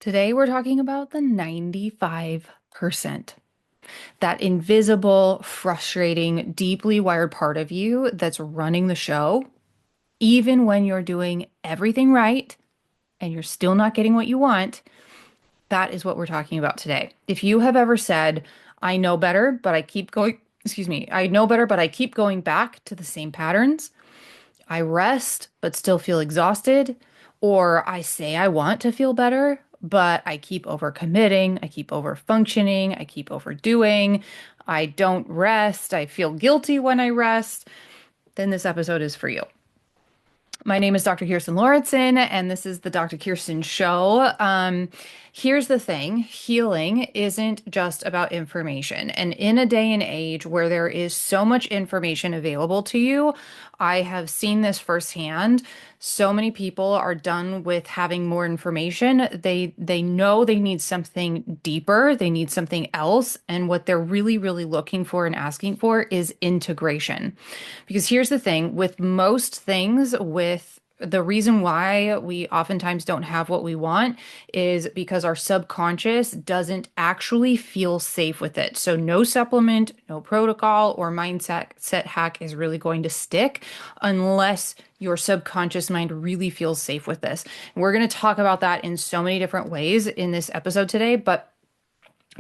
Today, we're talking about the 95%, that invisible, frustrating, deeply wired part of you that's running the show, even when you're doing everything right and you're still not getting what you want. That is what we're talking about today. If you have ever said, I know better, but I keep going, excuse me, I know better, but I keep going back to the same patterns. I rest, but still feel exhausted. Or I say I want to feel better, but I keep overcommitting. I keep overfunctioning. I keep overdoing. I don't rest. I feel guilty when I rest. Then this episode is for you. My name is Dr. Kirsten Lauritsen, and this is the Dr. Kirsten Show. Here's the thing, healing isn't just about information. And in a day and age where there is so much information available to you, I have seen this firsthand. So many people are done with having more information. They know they need something deeper, they need something else, and what they're really, really looking for and asking for is integration. Because here's the thing, with most things, with the reason why we oftentimes don't have what we want is because our subconscious doesn't actually feel safe with it. So no supplement, no protocol or mindset hack is really going to stick unless your subconscious mind really feels safe with this. We're going to talk about that in so many different ways in this episode today, but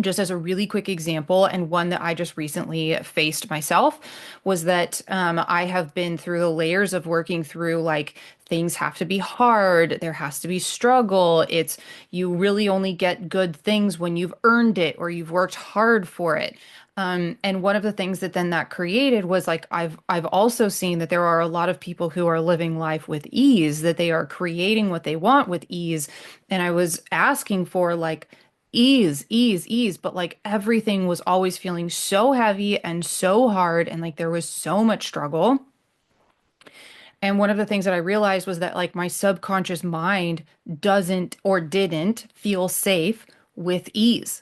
just as a really quick example, and one that I just recently faced myself, was that I have been through the layers of working through like things have to be hard, there has to be struggle. It's you really only get good things when you've earned it or you've worked hard for it. And one of the things that then that created was like I've also seen that there are a lot of people who are living life with ease, that they are creating what they want with ease. And I was asking for like ease, ease, ease, but like everything was always feeling so heavy and so hard, and like there was so much struggle. And one of the things that I realized was that like my subconscious mind doesn't or didn't feel safe with ease.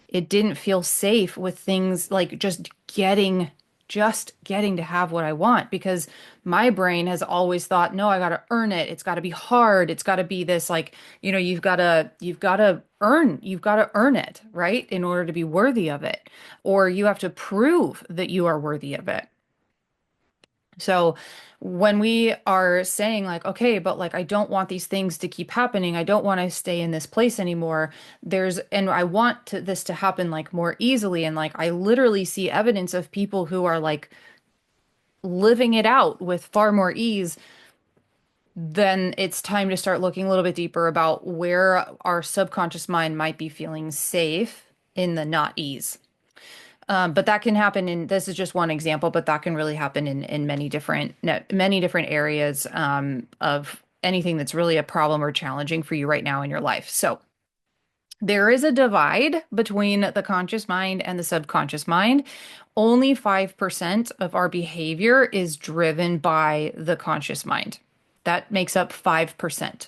It didn't feel safe with things like just getting to have what I want, because my brain has always thought, no, I got to earn it. It's got to be hard. It's got to be this like, you've got to earn it, right? In order to be worthy of it, or you have to prove that you are worthy of it. So when we are saying like, okay, but like I don't want these things to keep happening. I don't want to stay in this place anymore. And I want this to happen like more easily. And like I literally see evidence of people who are like living it out with far more ease. Then it's time to start looking a little bit deeper about where our subconscious mind might be feeling safe in the not ease. But that can happen in, this is just one example, but that can really happen in many different areas of anything that's really a problem or challenging for you right now in your life. So there is a divide between the conscious mind and the subconscious mind. Only 5% of our behavior is driven by the conscious mind. That makes up 5%.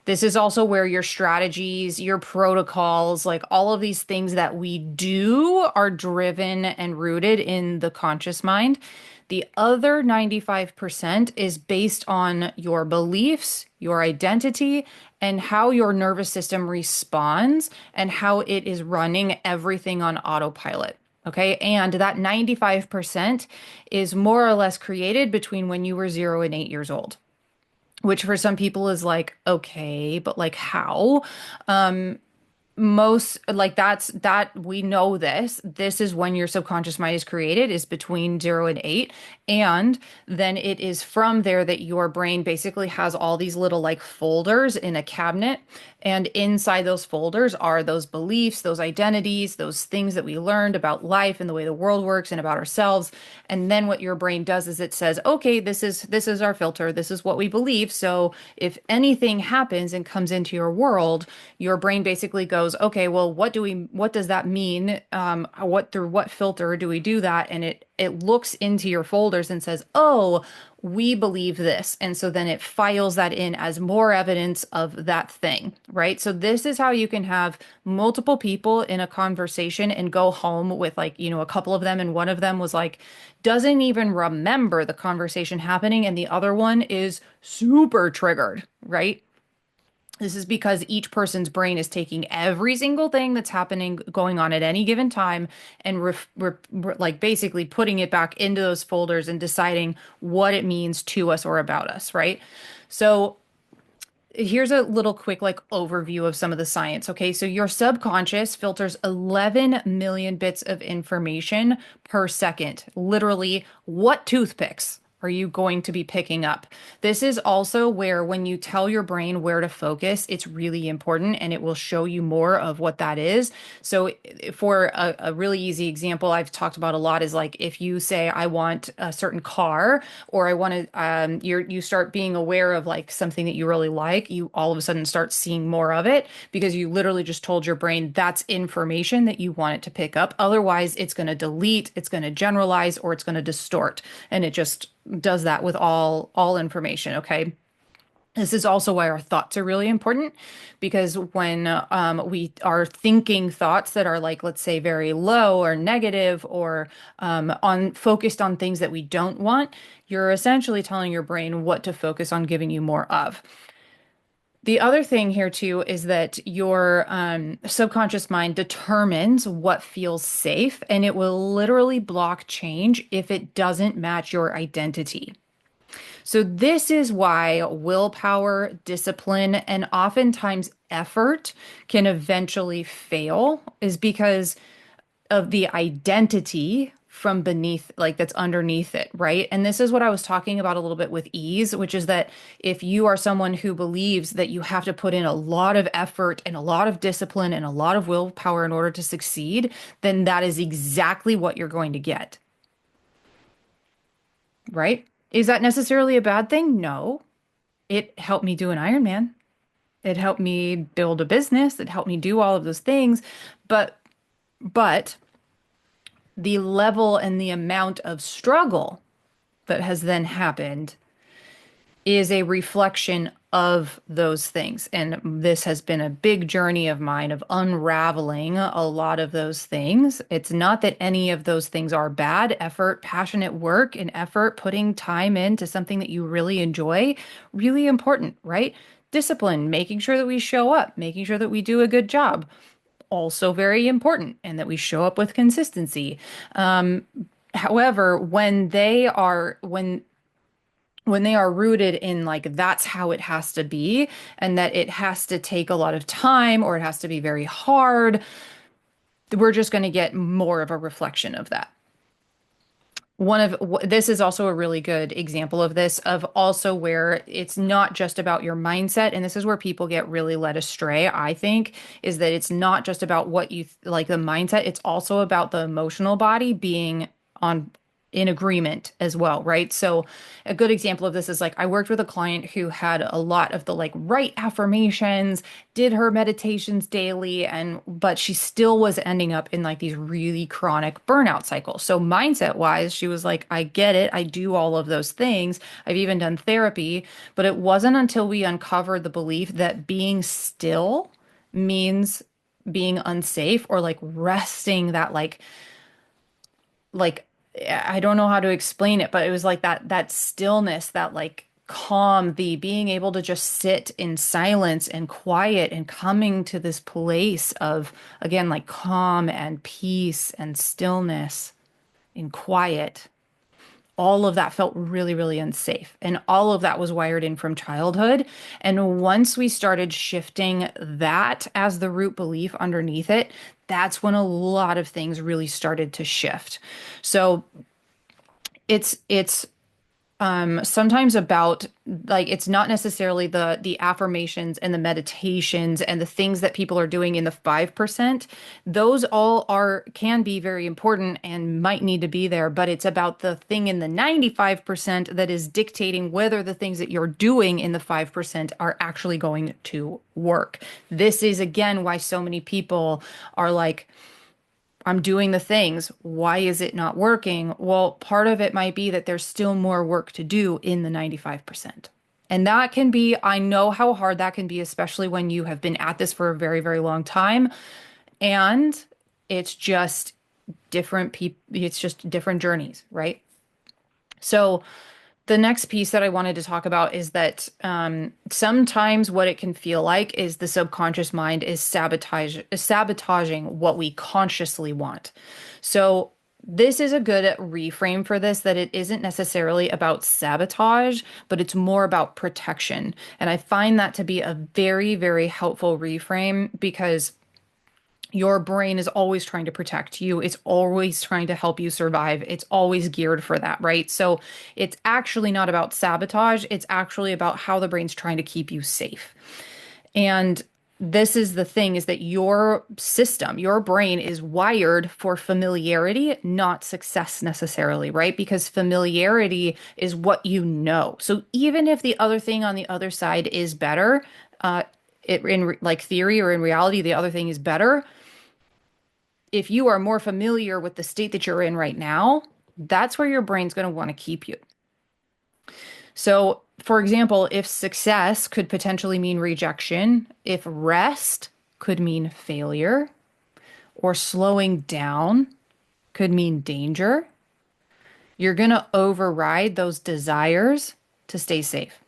This is also where your strategies, your protocols, like all of these things that we do are driven and rooted in the conscious mind. The other 95% is based on your beliefs, your identity, and how your nervous system responds and how it is running everything on autopilot. Okay. And that 95% is more or less created between when you were 0 and 8 years old, which for some people is like, okay, but like how? Most like that we know this is when your subconscious mind is created, is between 0 and 8, and then it is from there that your brain basically has all these little like folders in a cabinet, and inside those folders are those beliefs, those identities, those things that we learned about life and the way the world works and about ourselves. And then what your brain does is it says, okay, this is our filter, this is what we believe, so if anything happens and comes into your world, your brain basically goes, okay, well, what does that mean? Through what filter do we do that? And it looks into your folders and says, oh, we believe this. And so then it files that in as more evidence of that thing, right? So this is how you can have multiple people in a conversation and go home with like, a couple of them. And one of them was like, doesn't even remember the conversation happening. And the other one is super triggered, right? This is because each person's brain is taking every single thing that's happening, going on at any given time, and like basically putting it back into those folders and deciding what it means to us or about us, right? So here's a little quick like overview of some of the science. Okay, so your subconscious filters 11 million bits of information per second. Literally, what toothpicks are you going to be picking up? This is also where when you tell your brain where to focus, it's really important and it will show you more of what that is. So for a really easy example I've talked about a lot is like if you say I want a certain car, or I want to you start being aware of like something that you really like, you all of a sudden start seeing more of it because you literally just told your brain that's information that you want it to pick up. Otherwise, it's going to delete, it's going to generalize, or it's going to distort. And it just does that with all information, okay? This is also why our thoughts are really important because when we are thinking thoughts that are like, let's say, very low or negative or on focused on things that we don't want, you're essentially telling your brain what to focus on giving you more of. The other thing here too is that your subconscious mind determines what feels safe, and it will literally block change if it doesn't match your identity. So, this is why willpower, discipline, and oftentimes effort can eventually fail, is because of the identity from beneath, like that's underneath it, right? And this is what I was talking about a little bit with ease, which is that if you are someone who believes that you have to put in a lot of effort and a lot of discipline and a lot of willpower in order to succeed, then that is exactly what you're going to get, right? Is that necessarily a bad thing? No. It helped me do an Ironman. It helped me build a business. It helped me do all of those things. But but the level and the amount of struggle that has then happened is a reflection of those things. And this has been a big journey of mine of unraveling a lot of those things. It's not that any of those things are bad. Effort, passionate work, and effort, putting time into something that you really enjoy, really important, right? Discipline, making sure that we show up, making sure that we do a good job, also very important, and that we show up with consistency. Um, However, when they are rooted in like that's how it has to be and that it has to take a lot of time or it has to be very hard, we're just going to get more of a reflection of that. This is also a really good example of this, of also where it's not just about your mindset. And this is where people get really led astray, I think, is that it's not just about what like the mindset, it's also about the emotional body being on in agreement as well, right? So a good example of this is like I worked with a client who had a lot of the like right affirmations, did her meditations daily, and but she still was ending up in like these really chronic burnout cycles. So mindset wise, she was like, I get it. I do all of those things. I've even done therapy, but it wasn't until we uncovered the belief that being still means being unsafe or like resting that like I don't know how to explain it, but it was like that stillness, that like calm, the being able to just sit in silence and quiet and coming to this place of again like calm and peace and stillness and quiet. All of that felt really, really unsafe. And all of that was wired in from childhood. And once we started shifting that as the root belief underneath it, that's when a lot of things really started to shift. So it's sometimes about like it's not necessarily the affirmations and the meditations and the things that people are doing in the 5%. Those all are can be very important and might need to be there, but it's about the thing in the 95% that is dictating whether the things that you're doing in the 5% are actually going to work. This is again why so many people are like, I'm doing the things. Why is it not working? Well, part of it might be that there's still more work to do in the 95%. And that can be, I know how hard that can be, especially when you have been at this for a very, very long time. And it's just different people, it's just different journeys, right? So The next piece that I wanted to talk about is that sometimes what it can feel like is the subconscious mind is sabotaging what we consciously want. So this is a good reframe for this, that it isn't necessarily about sabotage, but it's more about protection. And I find that to be a very, very helpful reframe because your brain is always trying to protect you. It's always trying to help you survive. It's always geared for that, right? So it's actually not about sabotage. It's actually about how the brain's trying to keep you safe. And this is the thing, is that your system, your brain is wired for familiarity, not success necessarily, right? Because familiarity is what you know. So even if the other thing on the other side is better, like theory or in reality, the other thing is better, if you are more familiar with the state that you're in right now, that's where your brain's going to want to keep you. So, for example, if success could potentially mean rejection, if rest could mean failure, or slowing down could mean danger, you're going to override those desires to stay safe.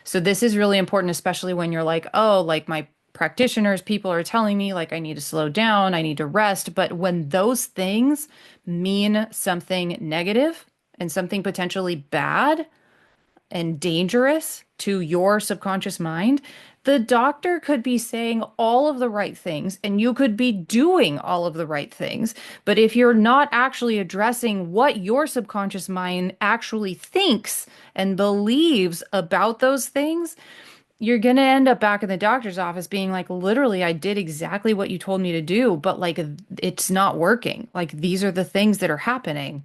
So this is really important, especially when you're like, oh, like my practitioners, people are telling me like I need to slow down, I need to rest. But when those things mean something negative and something potentially bad, and dangerous to your subconscious mind, the doctor could be saying all of the right things and you could be doing all of the right things. But if you're not actually addressing what your subconscious mind actually thinks and believes about those things, you're going to end up back in the doctor's office being like, literally, I did exactly what you told me to do, but like it's not working. Like these are the things that are happening.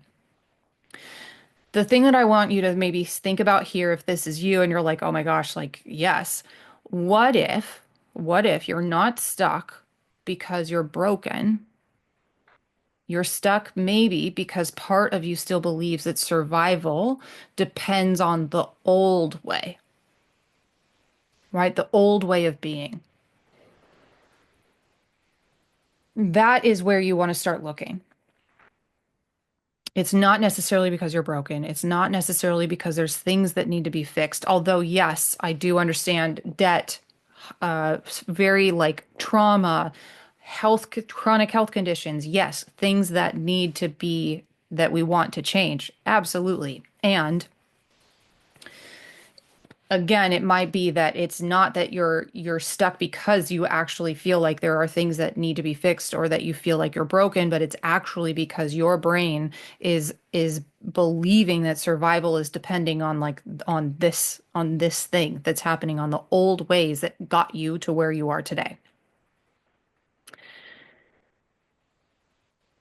The thing that I want you to maybe think about here, if this is you and you're like, oh my gosh, like, yes, what if, what if you're not stuck because you're broken? You're stuck maybe because part of you still believes that survival depends on the old way, right? The old way of being. That is where you want to start looking. It's not necessarily because you're broken. It's not necessarily because there's things that need to be fixed. Although, yes, I do understand debt, very like trauma, chronic health conditions. Yes, things that need to be, that we want to change. Absolutely. And again, it might be that it's not that you're stuck because you actually feel like there are things that need to be fixed or that you feel like you're broken, but it's actually because your brain is believing that survival is depending on like on this thing that's happening, on the old ways that got you to where you are today.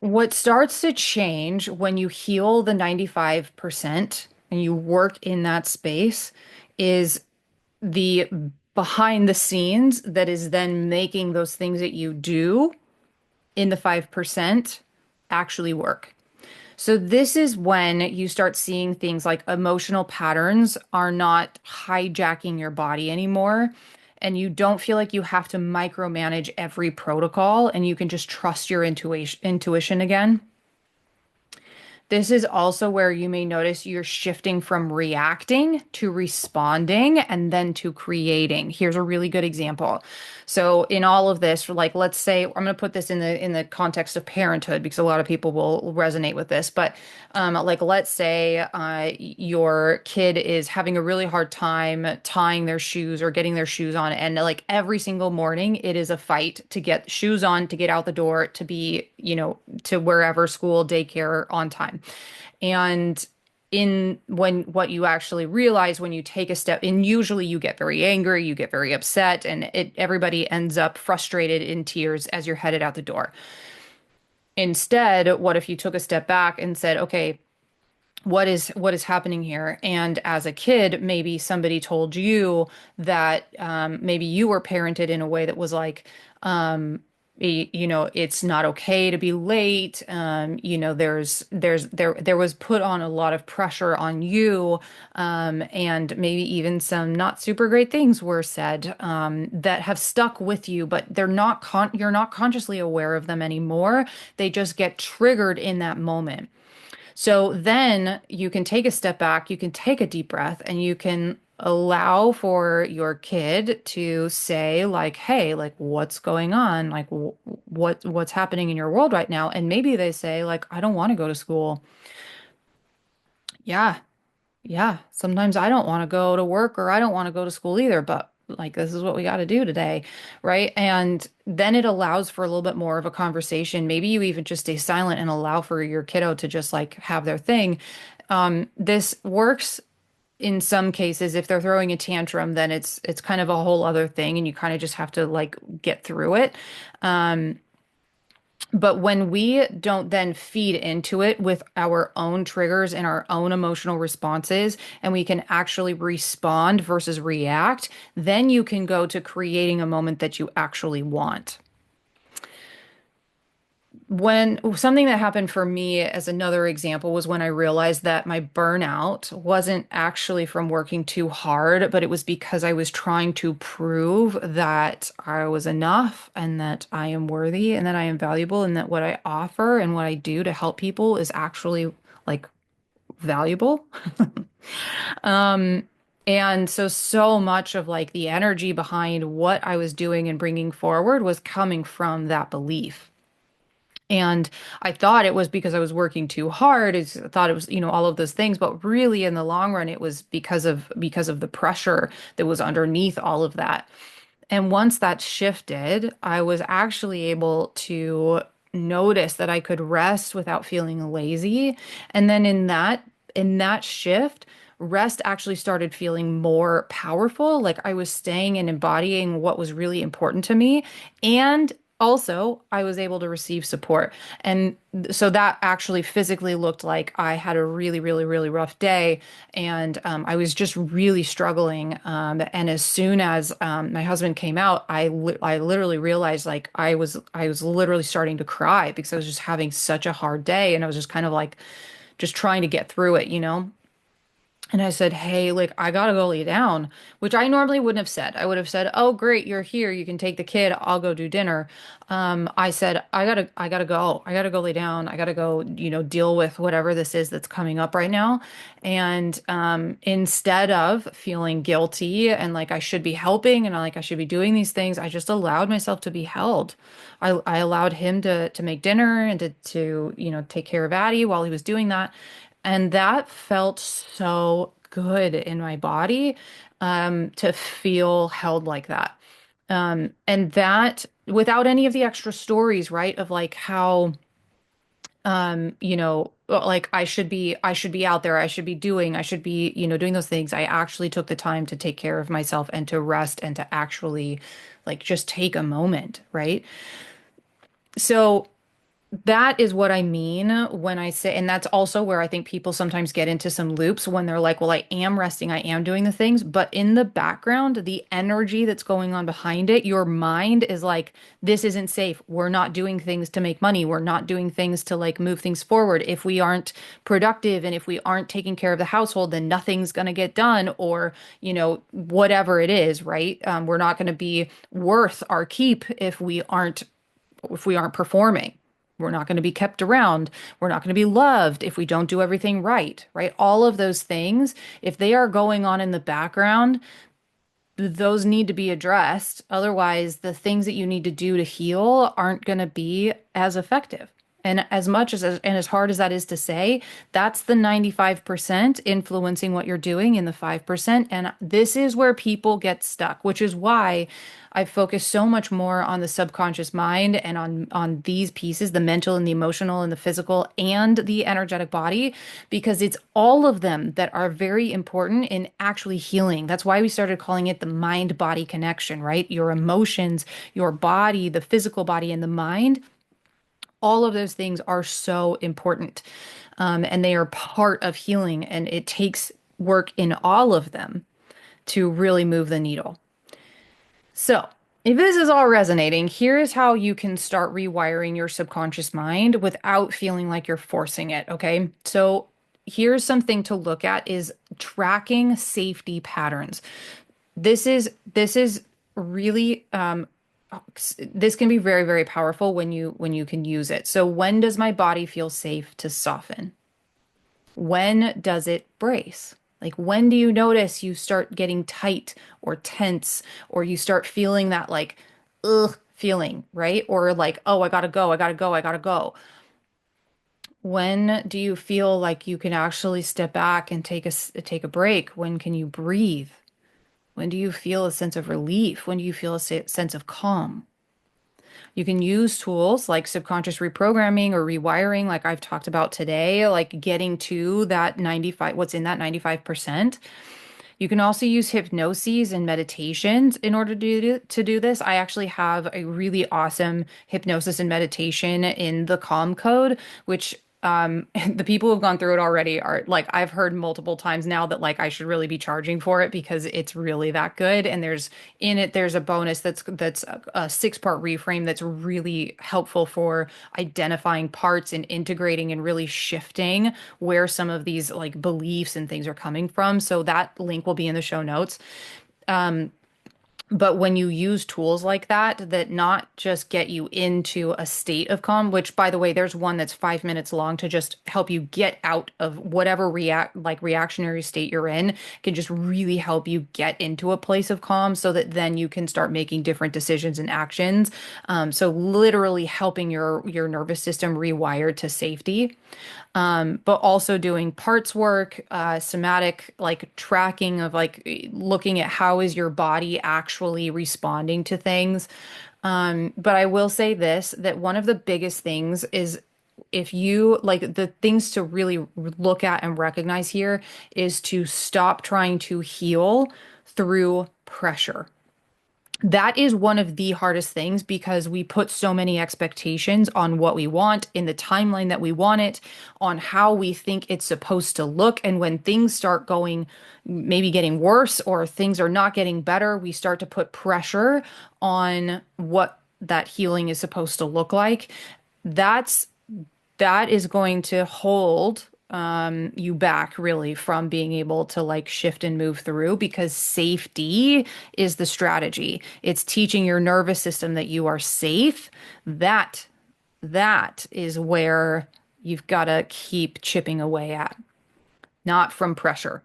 What starts to change when you heal the 95% and you work in that space is the behind the scenes that is then making those things that you do in the 5% actually work. So this is when you start seeing things like emotional patterns are not hijacking your body anymore. And you don't feel like you have to micromanage every protocol and you can just trust your intuition again. This is also where you may notice you're shifting from reacting to responding and then to creating. Here's a really good example. So in all of this, like let's say I'm going to put this in the context of parenthood because a lot of people will resonate with this. But like let's say your kid is having a really hard time tying their shoes or getting their shoes on, and like every single morning it is a fight to get shoes on, to get out the door, to be, to wherever, school, daycare, on time. And in when what you actually realize when you take a step, and usually you get very angry, you get very upset, and everybody ends up frustrated in tears as you're headed out the door. Instead, what if you took a step back and said, okay, what is happening here? And as a kid, maybe somebody told you that maybe you were parented in a way that was like, it's not okay to be late. There was put on a lot of pressure on you, and maybe even some not super great things were said that have stuck with you, but you're not consciously aware of them anymore. They just get triggered in that moment. So then you can take a step back, you can take a deep breath, and you can allow for your kid to say like, "Hey, like what's going on? Like what's happening in your world right now?" And maybe they say like, "I don't want to go to school." Yeah. Yeah, sometimes I don't want to go to work or I don't want to go to school either, but like this is what we got to do today, right? And then it allows for a little bit more of a conversation. Maybe you even just stay silent and allow for your kiddo to just like have their thing. This works in some cases. If they're throwing a tantrum, then it's kind of a whole other thing, and you kind of just have to like get through it. Um, but when we don't then feed into it with our own triggers and our own emotional responses, and we can actually respond versus react, then you can go to creating a moment that you actually want. When something that happened for me as another example was when I realized that my burnout wasn't actually from working too hard, but it was because I was trying to prove that I was enough and that I am worthy and that I am valuable and that what I offer and what I do to help people is actually like valuable. Um, and so much of like the energy behind what I was doing and bringing forward was coming from that belief. And I thought it was because I was working too hard. I thought it was, all of those things, but really in the long run, it was because of the pressure that was underneath all of that. And once that shifted, I was actually able to notice that I could rest without feeling lazy. And then in that shift, rest actually started feeling more powerful. Like I was staying and embodying what was really important to me. And also, I was able to receive support. And so that actually physically looked like I had a really, really, really rough day. And I was just really struggling. And as soon as my husband came out, I literally realized like I was literally starting to cry because I was just having such a hard day. And I was just kind of like, just trying to get through it. And I said, "Hey, like I gotta go lay down," which I normally wouldn't have said. I would have said, "Oh, great, you're here. You can take the kid. I'll go do dinner." I said, I gotta go. I gotta go lay down. I gotta go, deal with whatever this is that's coming up right now." And instead of feeling guilty and like I should be helping and like I should be doing these things, I just allowed myself to be held. I allowed him to make dinner and to take care of Addie while he was doing that. And that felt so good in my body, to feel held like that. And that without any of the extra stories, right? Of like how, like I should be out there, I should be doing those things. I actually took the time to take care of myself and to rest and to actually like just take a moment, right? So that is what I mean when I say, and that's also where I think people sometimes get into some loops when they're like, well, I am resting, I am doing the things, but in the background, the energy that's going on behind it, your mind is like, this isn't safe. We're not doing things to make money. We're not doing things to like move things forward. If we aren't productive and if we aren't taking care of the household, then nothing's going to get done, or, whatever it is, right? We're not going to be worth our keep if we aren't performing. We're not going to be kept around. We're not going to be loved if we don't do everything right, right? All of those things, if they are going on in the background, those need to be addressed. Otherwise, the things that you need to do to heal aren't going to be as effective. And as much and as hard as that is to say, that's the 95% influencing what you're doing in the 5%. And this is where people get stuck, which is why I focus so much more on the subconscious mind and on these pieces, the mental and the emotional and the physical and the energetic body, because it's all of them that are very important in actually healing. That's why we started calling it the mind body connection, right? Your emotions, your body, the physical body, and the mind, all of those things are so important. And they are part of healing. And it takes work in all of them to really move the needle. So, if this is all resonating, here's how you can start rewiring your subconscious mind without feeling like you're forcing it, okay? So, here's something to look at is tracking safety patterns. This is really this can be very, very powerful when you can use it. So, when does my body feel safe to soften? When does it brace? Like, when do you notice you start getting tight or tense, or you start feeling that like, ugh, feeling, right? Or like, oh, I gotta go, I gotta go, I gotta go. When do you feel like you can actually step back and take a break? When can you breathe? When do you feel a sense of relief? When do you feel a sense of calm? You can use tools like subconscious reprogramming or rewiring, like I've talked about today, like getting to that 95, what's in that 95%. You can also use hypnoses and meditations in order to do this. I actually have a really awesome hypnosis and meditation in the Calm Code, which the people who've gone through it already are like, I've heard multiple times now that like I should really be charging for it because it's really that good. And there's a bonus that's a 6-part reframe that's really helpful for identifying parts and integrating and really shifting where some of these like beliefs and things are coming from. So that link will be in the show notes. But when you use tools like that, that not just get you into a state of calm, which by the way, there's one that's 5 minutes long to just help you get out of whatever reactionary state you're in, can just really help you get into a place of calm so that then you can start making different decisions and actions. So literally helping your nervous system rewire to safety, but also doing parts work, somatic, like tracking of like looking at how is your body actually responding to things. But I will say this, that one of the biggest things is if you like the things to really look at and recognize here is to stop trying to heal through pressure. That is one of the hardest things because we put so many expectations on what we want in the timeline that we want it, on how we think it's supposed to look. And when things start going, maybe getting worse or things are not getting better, we start to put pressure on what that healing is supposed to look like. That's that is going to hold you back really from being able to like shift and move through because safety is the strategy. It's teaching your nervous system that you are safe. That is where you've got to keep chipping away at, not from pressure.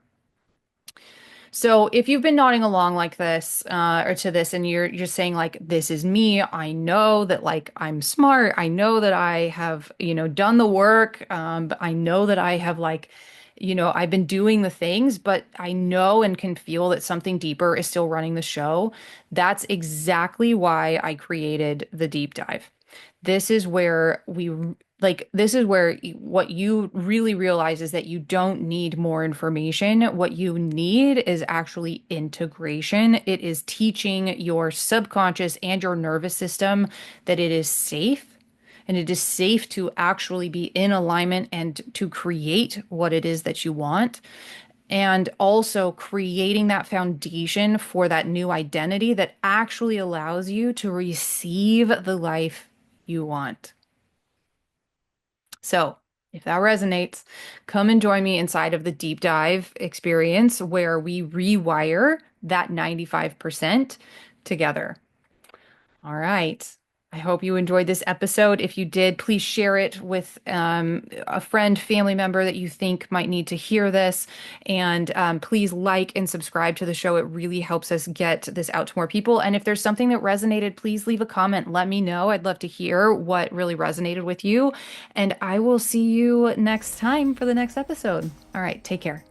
So if you've been nodding along like this, or to this, and you're saying like, this is me, I know that like I'm smart, I know that I have, done the work, but I know that I have like, I've been doing the things, but I know and can feel that something deeper is still running the show. That's exactly why I created the deep dive. This is where this is where what you really realize is that you don't need more information. What you need is actually integration. It is teaching your subconscious and your nervous system that it is safe and it is safe to actually be in alignment and to create what it is that you want. And also creating that foundation for that new identity that actually allows you to receive the life you want. So, if that resonates, come and join me inside of the deep dive experience where we rewire that 95% together. All right. I hope you enjoyed this episode. If you did, please share it with a friend, family member that you think might need to hear this. And please like and subscribe to the show. It really helps us get this out to more people. And if there's something that resonated, please leave a comment. Let me know. I'd love to hear what really resonated with you. And I will see you next time for the next episode. All right. Take care.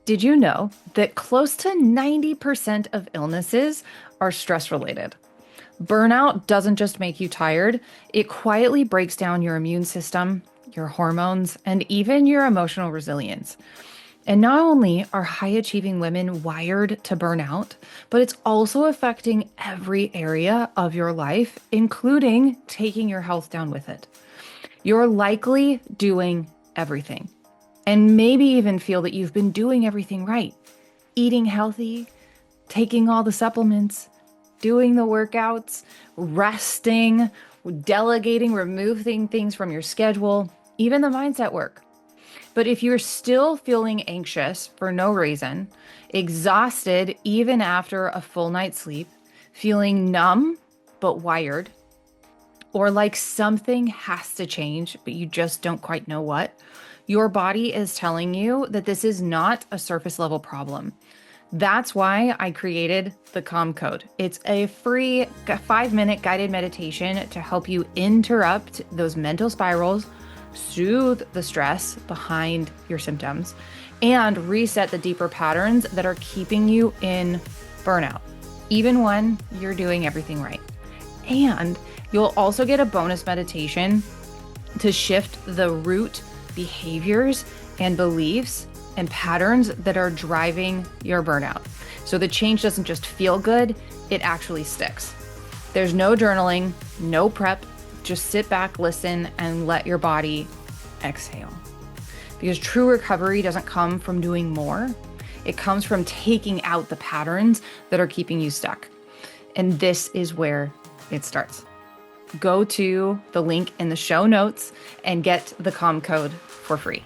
Did you know that close to 90% of illnesses are stress related? Burnout doesn't just make you tired, it quietly breaks down your immune system, your hormones, and even your emotional resilience. And not only are high achieving women wired to burn out, but it's also affecting every area of your life, including taking your health down with it. You're likely doing everything, and maybe even feel that you've been doing everything right. Eating healthy, taking all the supplements, doing the workouts, resting, delegating, removing things from your schedule, even the mindset work. But if you're still feeling anxious for no reason, exhausted even after a full night's sleep, feeling numb but wired, or like something has to change, but you just don't quite know what, your body is telling you that this is not a surface level problem. That's why I created the Calm Code. It's a free 5-minute guided meditation to help you interrupt those mental spirals, soothe the stress behind your symptoms, and reset the deeper patterns that are keeping you in burnout, even when you're doing everything right. And you'll also get a bonus meditation to shift the root behaviors and beliefs and patterns that are driving your burnout. So the change doesn't just feel good, it actually sticks. There's no journaling, no prep, just sit back, listen, and let your body exhale. Because true recovery doesn't come from doing more. It comes from taking out the patterns that are keeping you stuck. And this is where it starts. Go to the link in the show notes and get the Calm Code for free.